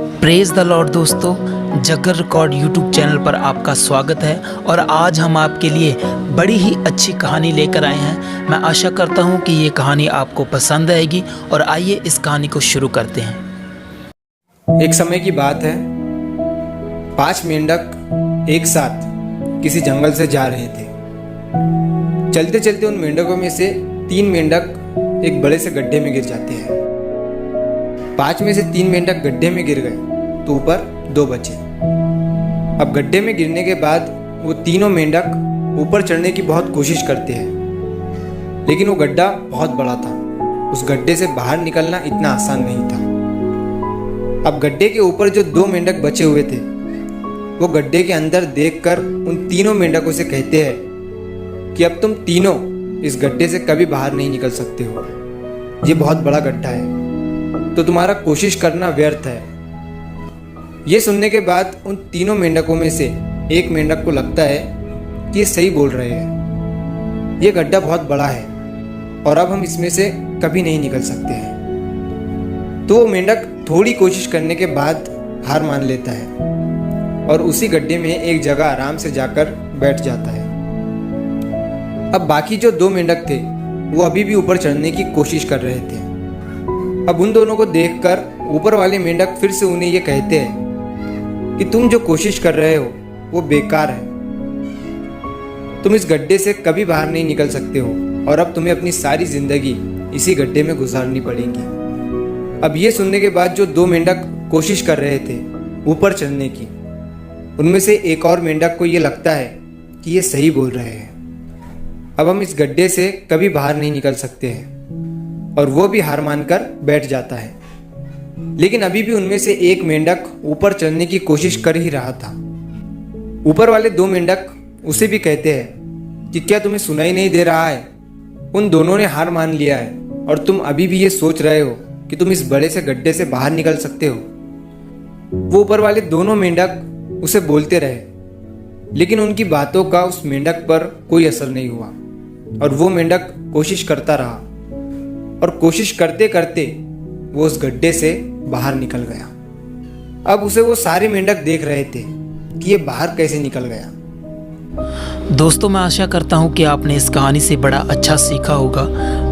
Praise the Lord दोस्तों, जगत record YouTube channel पर आपका स्वागत है। और आज हम आपके लिए बड़ी ही अच्छी कहानी लेकर आए हैं। मैं आशा करता हूं कि ये कहानी आपको पसंद आएगी और आइए इस कहानी को शुरू करते हैं। एक समय की बात है, 5 मेंढक एक साथ किसी जंगल से जा रहे थे। चलते चलते उन मेंढकों में से 3 मेंढक एक बड़े से गड्ढे में गिर जाते हैं। 5 में से 3 मेंढक गड्ढे में गिर गए तो ऊपर 2 बचे। अब गड्ढे में गिरने के बाद वो तीनों मेंढक ऊपर चढ़ने की बहुत कोशिश करते हैं, लेकिन वो गड्ढा बहुत बड़ा था। उस गड्ढे से बाहर निकलना इतना आसान नहीं था। अब गड्ढे के ऊपर जो 2 मेंढक बचे हुए थे, वो गड्ढे के अंदर देखकर उन तीनों मेंढकों से कहते हैं कि अब तुम तीनों इस गड्ढे से कभी बाहर नहीं निकल सकते हो। ये बहुत बड़ा गड्ढा है, तो तुम्हारा कोशिश करना व्यर्थ है। ये सुनने के बाद उन तीनों मेंढकों में से एक मेंढक को लगता है कि ये सही बोल रहे हैं। ये गड्ढा बहुत बड़ा है और अब हम इसमें से कभी नहीं निकल सकते हैं। तो वो मेंढक थोड़ी कोशिश करने के बाद हार मान लेता है और उसी गड्ढे में एक जगह आराम से जाकर बैठ जाता है। अब बाकी जो 2 मेंढक थे वो अभी भी ऊपर चढ़ने की कोशिश कर रहे थे। अब उन दोनों को देखकर ऊपर वाले मेंढक फिर से उन्हें ये कहते हैं कि तुम जो कोशिश कर रहे हो वो बेकार है। तुम इस गड्ढे से कभी बाहर नहीं निकल सकते हो और अब तुम्हें अपनी सारी जिंदगी इसी गड्ढे में गुजारनी पड़ेगी। अब ये सुनने के बाद जो 2 मेंढक कोशिश कर रहे थे ऊपर चढ़ने की, उनमें से एक और मेंढक को ये लगता है कि ये सही बोल रहे हैं। अब हम इस गड्ढे से कभी बाहर नहीं निकल सकते हैं और वो भी हार मानकर बैठ जाता है। लेकिन अभी भी उनमें से एक मेंढक ऊपर चढ़ने की कोशिश कर ही रहा था। ऊपर वाले 2 मेंढक उसे भी कहते हैं कि क्या तुम्हें सुनाई नहीं दे रहा है? उन दोनों ने हार मान लिया है और तुम अभी भी ये सोच रहे हो कि तुम इस बड़े से गड्ढे से बाहर निकल सकते हो। वो ऊपर वाले दोनों मेंढक उसे बोलते रहे, लेकिन उनकी बातों का उस मेंढक पर कोई असर नहीं हुआ और वो मेंढक कोशिश करता रहा और कोशिश करते करते वो उस गड्ढे से बाहर निकल गया। अब उसे वो सारे मेंढक देख रहे थे कि ये बाहर कैसे निकल गया। दोस्तों, मैं आशा करता हूँ कि आपने इस कहानी से बड़ा अच्छा सीखा होगा।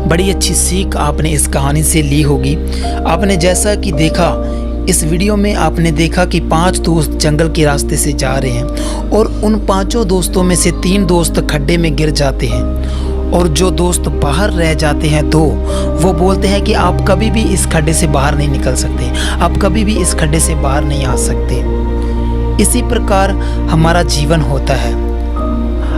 बड़ी अच्छी सीख आपने इस कहानी से ली होगी। आपने जैसा कि देखा, इस वीडियो में आपने देखा कि 5 दोस्त जंगल के रास्ते से जा रहे हैं और उन 5 दोस्तों में से 3 दोस्त खड्डे में गिर जाते हैं और जो दोस्त बाहर रह जाते हैं वो बोलते हैं कि आप कभी भी इस खड्डे से बाहर नहीं निकल सकते, आप कभी भी इस खड्डे से बाहर नहीं आ सकते। इसी प्रकार हमारा जीवन होता है।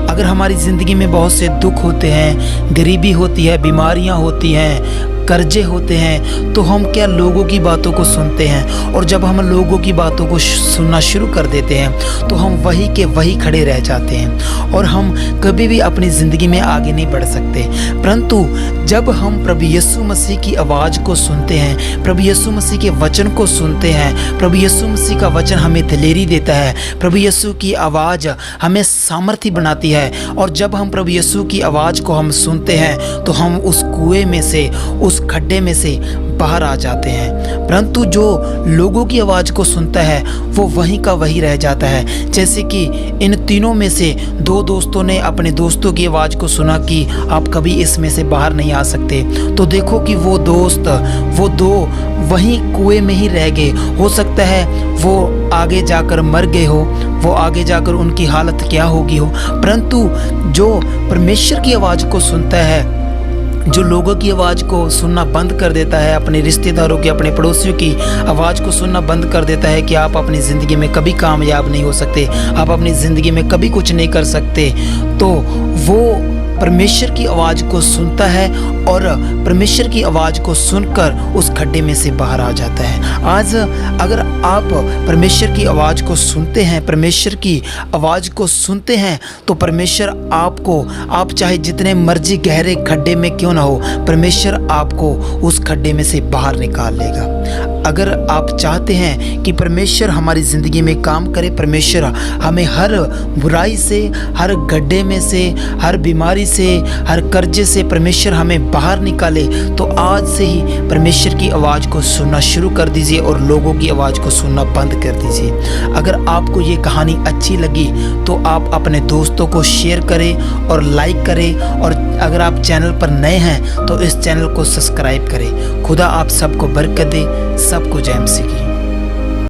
अगर हमारी ज़िंदगी में बहुत से दुख होते हैं, गरीबी होती है, बीमारियां होती हैं, कर्जे होते हैं, तो हम क्या लोगों की बातों को सुनते हैं। और जब हम लोगों की बातों को सुनना शुरू कर देते हैं तो हम वही के वही खड़े रह जाते हैं और हम कभी भी अपनी ज़िंदगी में आगे नहीं बढ़ सकते। परंतु जब हम प्रभु यीशु मसीह की आवाज़ को सुनते हैं, प्रभु यीशु मसीह के वचन को सुनते हैं, प्रभु यीशु मसीह का वचन हमें दिलेरी देता है, प्रभु यीशु की आवाज़ हमें सामर्थी बनाती है। और जब हम प्रभु यीशु की आवाज़ को हम सुनते हैं तो हम उस कुएं में से, उस खड्डे में से बाहर आ जाते हैं। परंतु जो लोगों की आवाज़ को सुनता है वो वहीं का वही रह जाता है। जैसे कि इन तीनों में से 2 दोस्तों ने अपने दोस्तों की आवाज़ को सुना कि आप कभी इसमें से बाहर नहीं आ सकते, तो देखो कि वो 2 वहीं कुएं में ही रह गए। हो सकता है वो आगे जाकर मर गए हो, वो आगे जाकर उनकी हालत क्या होगी हो। परंतु जो परमेश्वर की आवाज़ को सुनता है, जो लोगों की आवाज़ को सुनना बंद कर देता है, अपने रिश्तेदारों की, अपने पड़ोसियों की आवाज़ को सुनना बंद कर देता है कि आप अपनी ज़िंदगी में कभी कामयाब नहीं हो सकते, आप अपनी ज़िंदगी में कभी कुछ नहीं कर सकते, तो वो परमेश्वर की आवाज़ को सुनता है और परमेश्वर की आवाज़ को सुनकर उस खड्डे में से बाहर आ जाता है। आज अगर आप परमेश्वर की आवाज़ को सुनते हैं, परमेश्वर की आवाज़ को सुनते हैं, तो परमेश्वर आपको, आप चाहे जितने मर्जी गहरे खड्डे में क्यों ना हो, परमेश्वर आपको उस खड्डे में से बाहर निकाल लेगा। अगर आप चाहते हैं कि परमेश्वर हमारी ज़िंदगी में काम करे, परमेश्वर हमें हर बुराई से, हर गड्ढे में से, हर बीमारी से, हर कर्जे से परमेश्वर हमें बाहर निकाले, तो आज से ही परमेश्वर की आवाज़ को सुनना शुरू कर दीजिए और लोगों की आवाज़ को सुनना बंद कर दीजिए। अगर आपको ये कहानी अच्छी लगी तो आप अपने दोस्तों को शेयर करें और लाइक करें, और अगर आप चैनल पर नए हैं तो इस चैनल को सब्सक्राइब करें। खुदा आप सबको बरकत दे। सबको जय मसीह की।